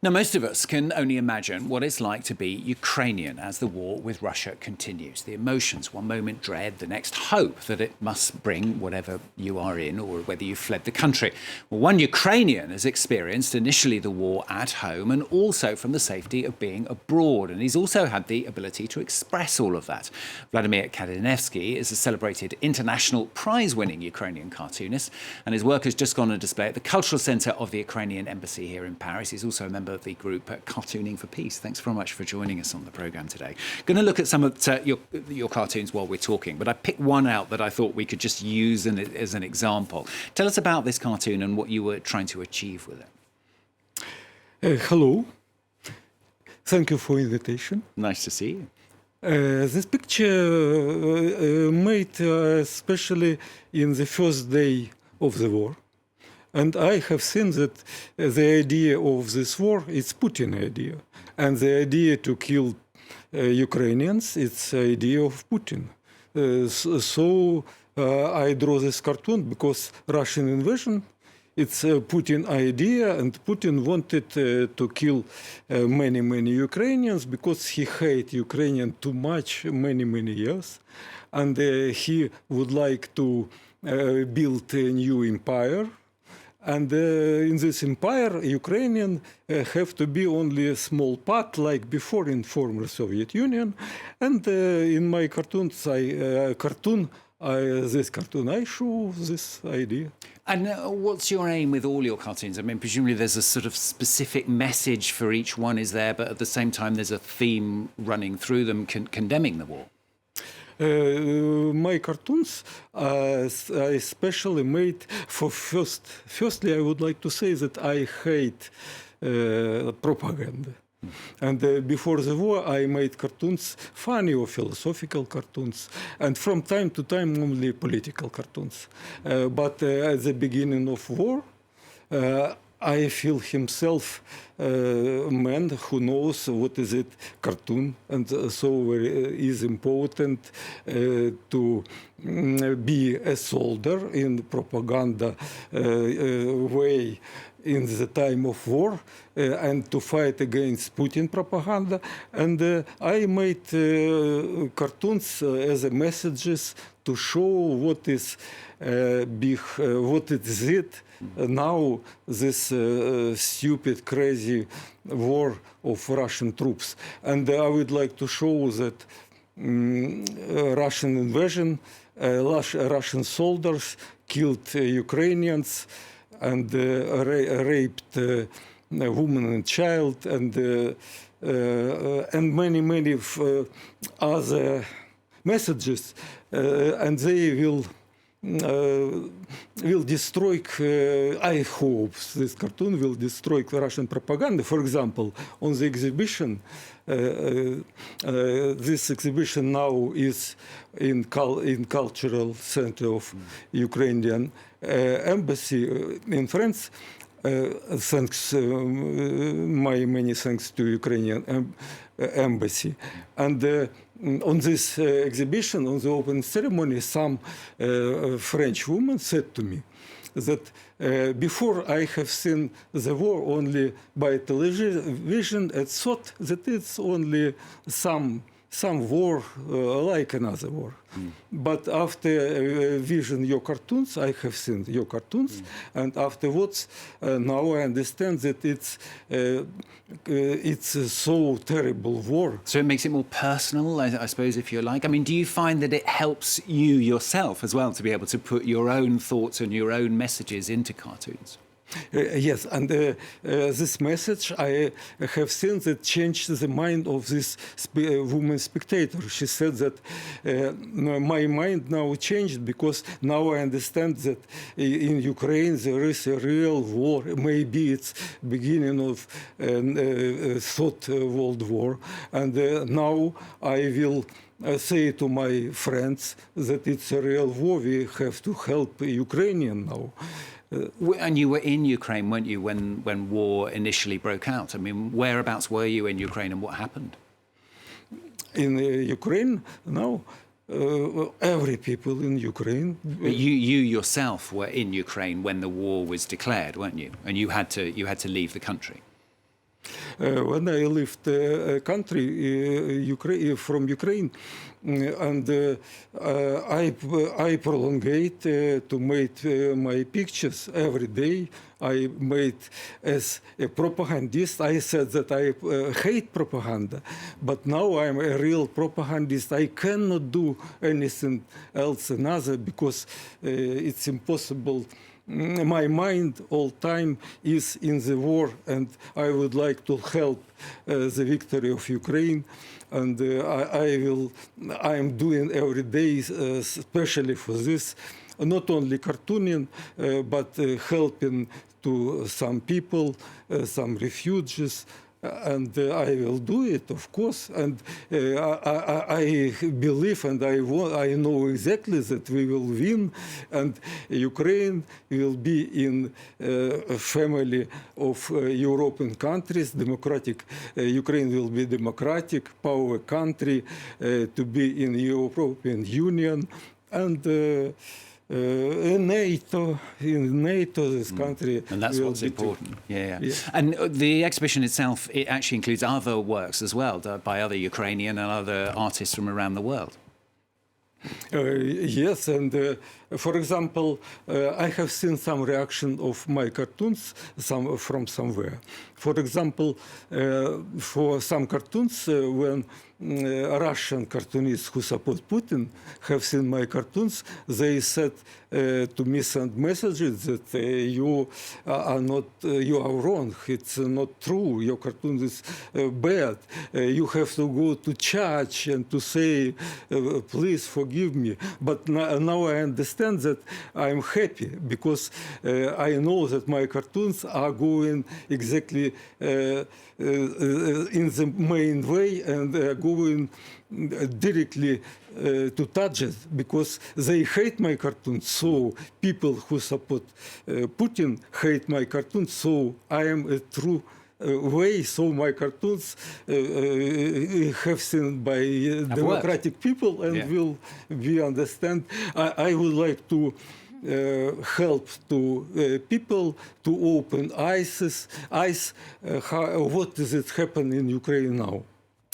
Now, most of us can only imagine what it's like to be Ukrainian as the war with Russia continues. The emotions, one moment dread, the next hope that it must bring whatever you are in or whether you fled the country. Well, one Ukrainian has experienced initially the war at home and also from the safety of being abroad. And he's also had the ability to express all of that. Vladimir Kazanevsky is a celebrated international prize-winning Ukrainian cartoonist, and his work has just gone on display at the Cultural Centre of the Ukrainian Embassy here in Paris. He's also a member of the group Cartooning for Peace. Thanks very much for joining us on the programme today. Going to look at some of your cartoons while we're talking, but I picked one out that I thought we could just use as an example. Tell us about this cartoon and what you were trying to achieve with it. Hello. Thank you for invitation. Nice to see you. This picture made especially in the first day of the war. And I have seen that the idea of this war is Putin idea. And the idea to kill Ukrainians, it's the idea of Putin. So I draw this cartoon because Russian invasion, it's a Putin idea, and Putin wanted to kill many Ukrainians because he hated Ukrainian too much, many years. And he would like to build a new empire. And in this empire, Ukrainian have to be only a small part, like before in former Soviet Union. And in my cartoons, I show this idea. And what's your aim with all your cartoons? I mean, presumably there's a sort of specific message for each one is there, but at the same time there's a theme running through them condemning the war. My cartoons are especially made for firstly, I would like to say that I hate propaganda. And before the war, I made cartoons, funny or philosophical cartoons, and from time to time only political cartoons. But at the beginning of war, I feel himself a man who knows what is it cartoon, and so it is important to be a soldier in propaganda way in the time of war and to fight against Putin propaganda. And I made cartoons as messages to show what is what is it now, this stupid, crazy war of Russian troops. And I would like to show that Russian invasion, Russian soldiers killed Ukrainians and raped women and child, and many other messages, and they will destroy, I hope this cartoon will destroy Russian propaganda. For example, on the exhibition, this exhibition now is in Cultural Center of Ukrainian Embassy in France. Thanks, many thanks to Ukrainian Embassy. And on this exhibition, on the opening ceremony, some French woman said to me that before I have seen the war only by television, I thought that it's only some war like another war. But after vision your cartoons, I have seen your cartoons, and afterwards now I understand that it's a so terrible war. So it makes it more personal, I suppose, if you like. I mean, do you find that it helps you yourself as well to be able to put your own thoughts and your own messages into cartoons? Yes, and this message I have seen that changed the mind of this woman spectator. She said that my mind now changed because now I understand that in Ukraine there is a real war. Maybe it's beginning of Third World War, and now I will say to my friends that it's a real war. We have to help Ukrainian now. And you were in Ukraine, weren't you, when war initially broke out? I mean, whereabouts were you in Ukraine and what happened? In Ukraine, now, every people in Ukraine. But you yourself were in Ukraine when the war was declared, weren't you? And you had to leave the country. when I left from Ukraine, and I prolongate to make my pictures every day. I made as a propagandist. I said that I hate propaganda, but now I'm a real propagandist. I cannot do anything else another because it's impossible. My mind all time is in the war, and I would like to help the victory of Ukraine. And I am doing every day, especially for this, not only cartooning, but helping to some people, some refugees. And I will do it, of course. And I believe and I know exactly that we will win. And Ukraine will be in a family of European countries. Democratic Ukraine will be democratic, power country to be in European Union. And in NATO, this country. And that's what's important. Yeah. And the exhibition itself, it actually includes other works as well, by other Ukrainian and other artists from around the world. Yes, and for example, I have seen some reaction of my cartoons from somewhere. For example, for some cartoons, when Russian cartoonists who support Putin have seen my cartoons, they said to me, send messages that you are wrong. It's not true. Your cartoon is bad. You have to go to church and to say, please forgive me. But now I understand that I'm happy because I know that my cartoons are going exactly in the main way and going directly to touch it because they hate my cartoons. So people who support Putin hate my cartoons. So I am a true way. So my cartoons have seen by democratic people and will be understand. I would like to help to people to open eyes. What is it happening in Ukraine now?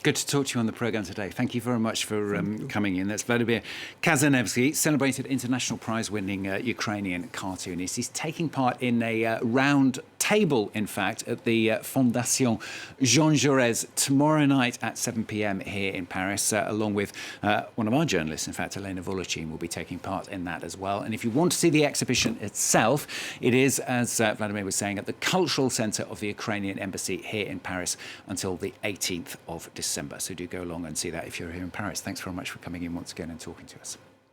Good to talk to you on the programme today. Thank you very much for coming in. That's Vladimir Kazanevsky, celebrated international prize-winning Ukrainian cartoonist. He's taking part in a round table, in fact, at the Fondation Jean Jaurès tomorrow night at 7 p.m. here in Paris, along with one of our journalists, in fact, Elena Volochine, will be taking part in that as well. And if you want to see the exhibition itself, it is, as Vladimir was saying, at the Cultural Centre of the Ukrainian Embassy here in Paris until the 18th of December. So do go along and see that if you're here in Paris. Thanks very much for coming in once again and talking to us.